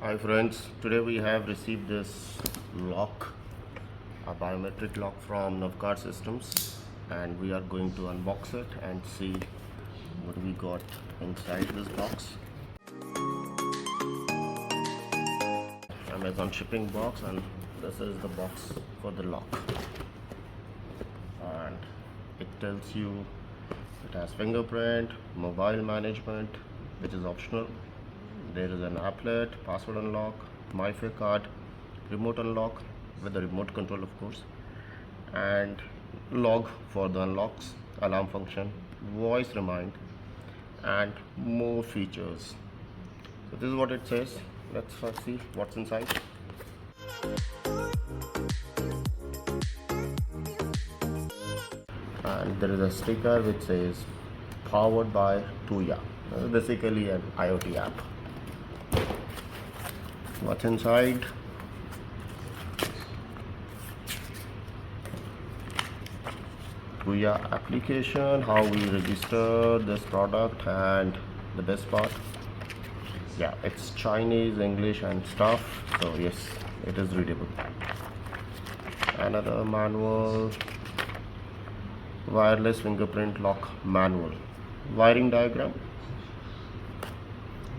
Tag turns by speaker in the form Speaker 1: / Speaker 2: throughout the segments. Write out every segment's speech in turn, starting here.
Speaker 1: Hi friends, today we have received this lock, a biometric lock from Navkar Systems, and we are going to unbox it and see what we got inside this box. Amazon shipping box, and this is the box for the lock, and it tells you it has fingerprint, mobile management, which is optional. There is an applet, password unlock, MyFair card, remote unlock with the remote control of course, and log for the unlocks, alarm function, voice remind, and more features. So this is what it says. Let's first see what's inside. And there is a sticker which says powered by Tuya. Basically an IoT app. What's inside? Tuya application, how we register this product, and the best part, yeah, it's Chinese, English and stuff, so yes, it is readable. Another manual, wireless fingerprint lock manual, wiring diagram,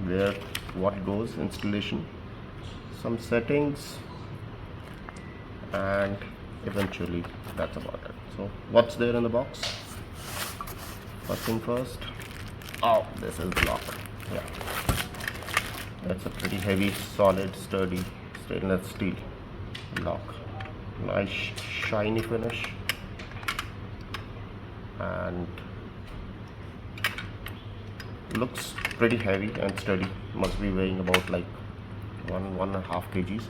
Speaker 1: where what goes, installation, some settings, and eventually that's about it. So what's there in the box? First thing first, oh, this is the lock. Yeah, that's a pretty heavy, solid, sturdy stainless steel lock. Nice shiny finish, and looks pretty heavy and sturdy. Must be weighing about like 1.5 kgs.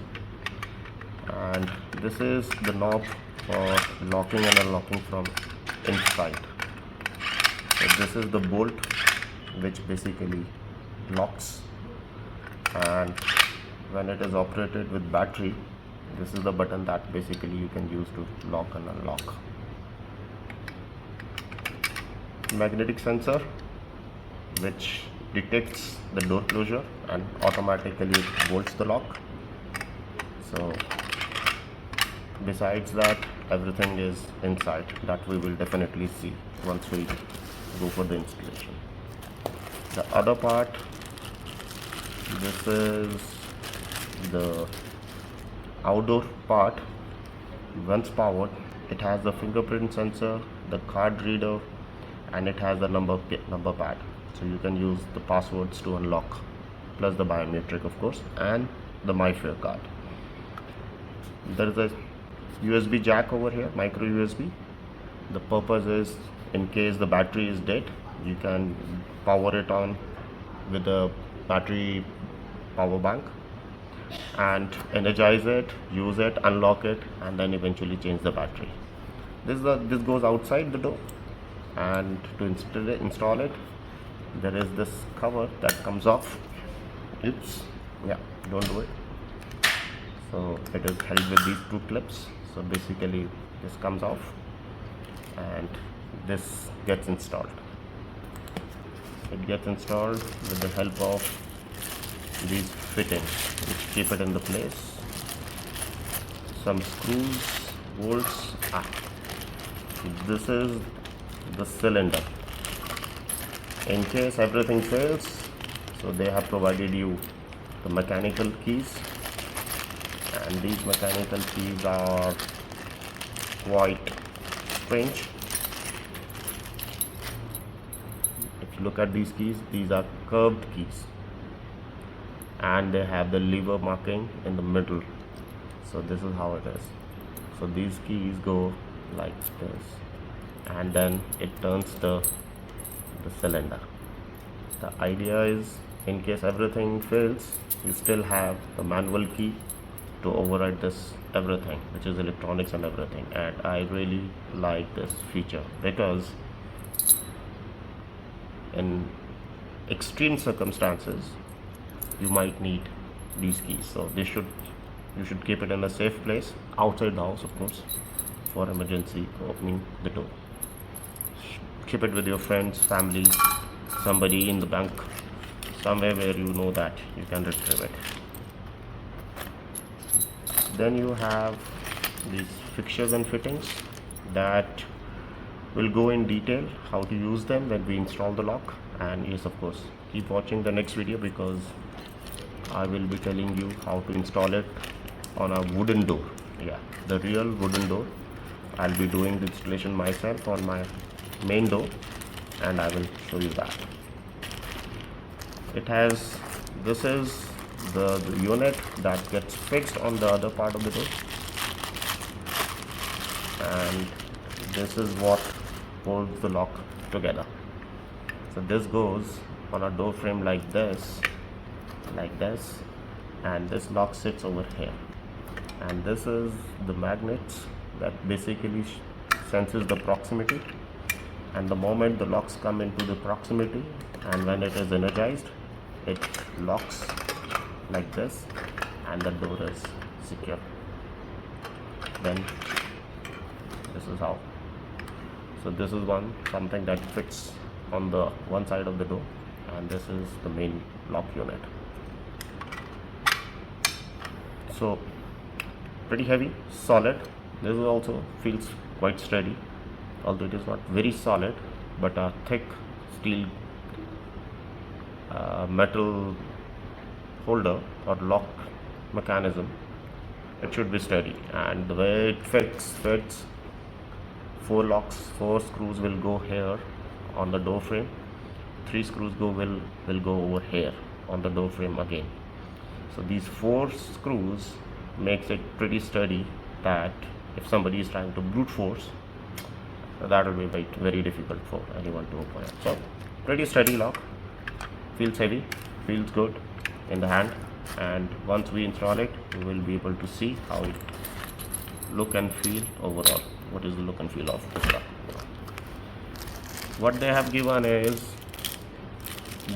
Speaker 1: And this is the knob for locking and unlocking from inside. So this is the bolt which basically locks, and when it is operated with battery, this is the button that basically you can use to lock and unlock. Magnetic sensor which detects the door closure and automatically bolts the lock. So besides that, everything is inside that we will definitely see once we go for the installation. The other part, this is the outdoor part. Once powered, it has the fingerprint sensor, the card reader, and it has the number pad, so you can use the passwords to unlock, plus the biometric of course, and the MyFair card. There is a USB jack over here, micro USB. The purpose is, in case the battery is dead, you can power it on with a battery power bank and energize it, use it, unlock it, and then eventually change the battery. This goes outside the door, and to install it, there is this cover that comes off. Oops, yeah, don't do it. So it is held with these two clips. So basically this comes off and this gets installed. It gets installed with the help of these fittings which keep it in the place. Some screws, bolts. This is the cylinder. In case everything fails, so they have provided you the mechanical keys, and these mechanical keys are quite strange. If you look at these keys, these are curved keys, and they have the lever marking in the middle. So this is how it is. So these keys go like this, and then it turns the cylinder. The idea is, in case everything fails, you still have the manual key to override this everything, which is electronics and everything. And I really like this feature because in extreme circumstances you might need these keys. So you should keep it in a safe place outside the house, of course, for emergency opening the door. Keep it with your friends, family, somebody in the bank, somewhere where you know that you can retrieve it. Then you have these fixtures and fittings that will go in detail how to use them when we install the lock. And yes, of course, keep watching the next video because I will be telling you how to install it on a wooden door. Yeah, the real wooden door. I'll be doing the installation myself on my main door, and I will show you that. It has, this is the unit that gets fixed on the other part of the door, and this is what holds the lock together. So this goes on a door frame like this, and this lock sits over here, and this is the magnets that basically senses the proximity, and the moment the locks come into the proximity and when it is energized, it locks like this and the door is secure. Then this is how. So this is something that fits on the one side of the door, and this is the main lock unit. So pretty heavy, solid. This is also feels quite steady, although it is not very solid, but a thick steel metal holder or lock mechanism. It should be steady, and the way it fits 4 locks, 4 screws will go here on the door frame, 3 screws will go over here on the door frame again. So these 4 screws makes it pretty sturdy, that if somebody is trying to brute force, that will be very difficult for anyone to open it. So pretty steady lock, feels heavy, feels good in the hand, and once we install it, we will be able to see how it look and feel overall. What is the look and feel of this lock? What they have given is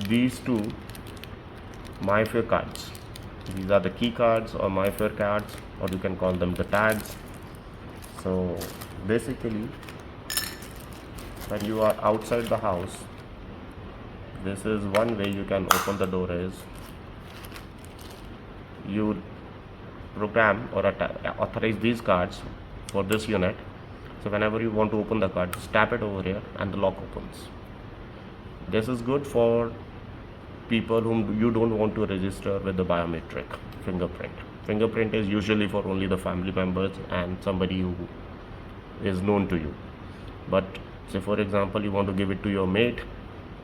Speaker 1: these 2 MyFair cards. These are the key cards or MyFair cards, or you can call them the tags. So basically, when you are outside the house, this is one way you can open the door, is you program or authorize these cards for this unit. So whenever you want to open the card, just tap it over here and the lock opens. This is good for people whom you don't want to register with the biometric fingerprint. Fingerprint is usually for only the family members and somebody who is known to you. But say for example, you want to give it to your mate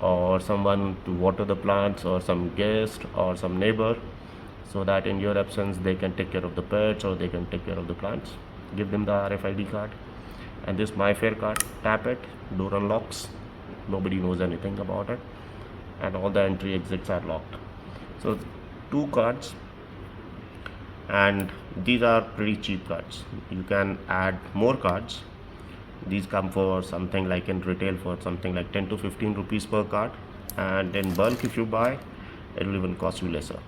Speaker 1: or someone to water the plants, or some guest or some neighbor, so that in your absence they can take care of the pets or they can take care of the plants. Give them the RFID card and this MyFair card, tap it, door unlocks, nobody knows anything about it, and all the entry exits are locked. So 2 cards, and these are pretty cheap cards. You can add more cards. These come for something like in retail for something like 10 to 15 rupees per card, and in bulk if you buy, it will even cost you lesser.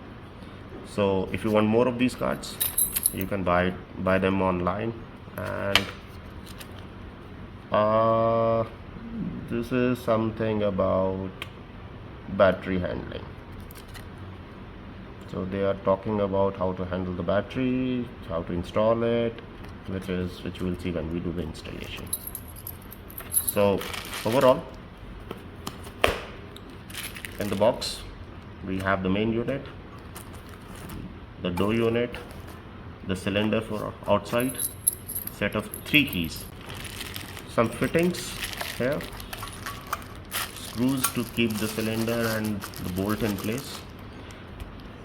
Speaker 1: So if you want more of these cards, you can buy them online. And this is something about battery handling. So they are talking about how to handle the battery, how to install it, which we'll see when we do the installation. So overall, in the box we have the main unit, the door unit, the cylinder for outside, set of 3 keys, some fittings here, screws to keep the cylinder and the bolt in place,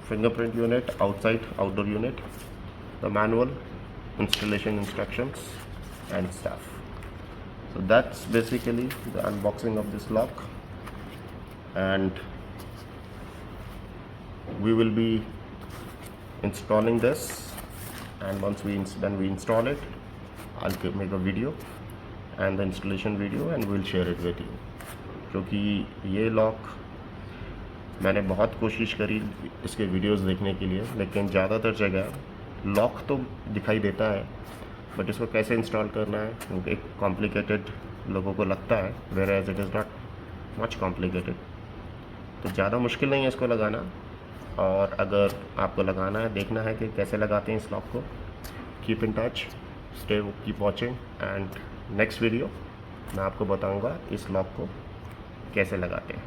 Speaker 1: fingerprint unit, outdoor unit, the manual, installation instructions and stuff. So that's basically the unboxing of this lock, and we will be installing this, and once we install it, I'll make a video and the installation video and we'll share it with you. क्योंकि ये lock मैंने बहुत कोशिश करी इसके videos देखने के लिए, लेकिन ज़्यादातर जगह लॉक तो दिखाई देता है, बट इसको कैसे इंस्टॉल करना है एक कॉम्प्लिकेटेड लोगों को लगता है, whereas it is not much complicated. तो ज़्यादा मुश्किल नहीं है इसको लगाना, और अगर आपको लगाना है, देखना है कि कैसे लगाते हैं इस लॉक को, keep in touch, stay keep watching, and next video मैं आपको बताऊंगा इस लॉक को कैसे लगाते हैं।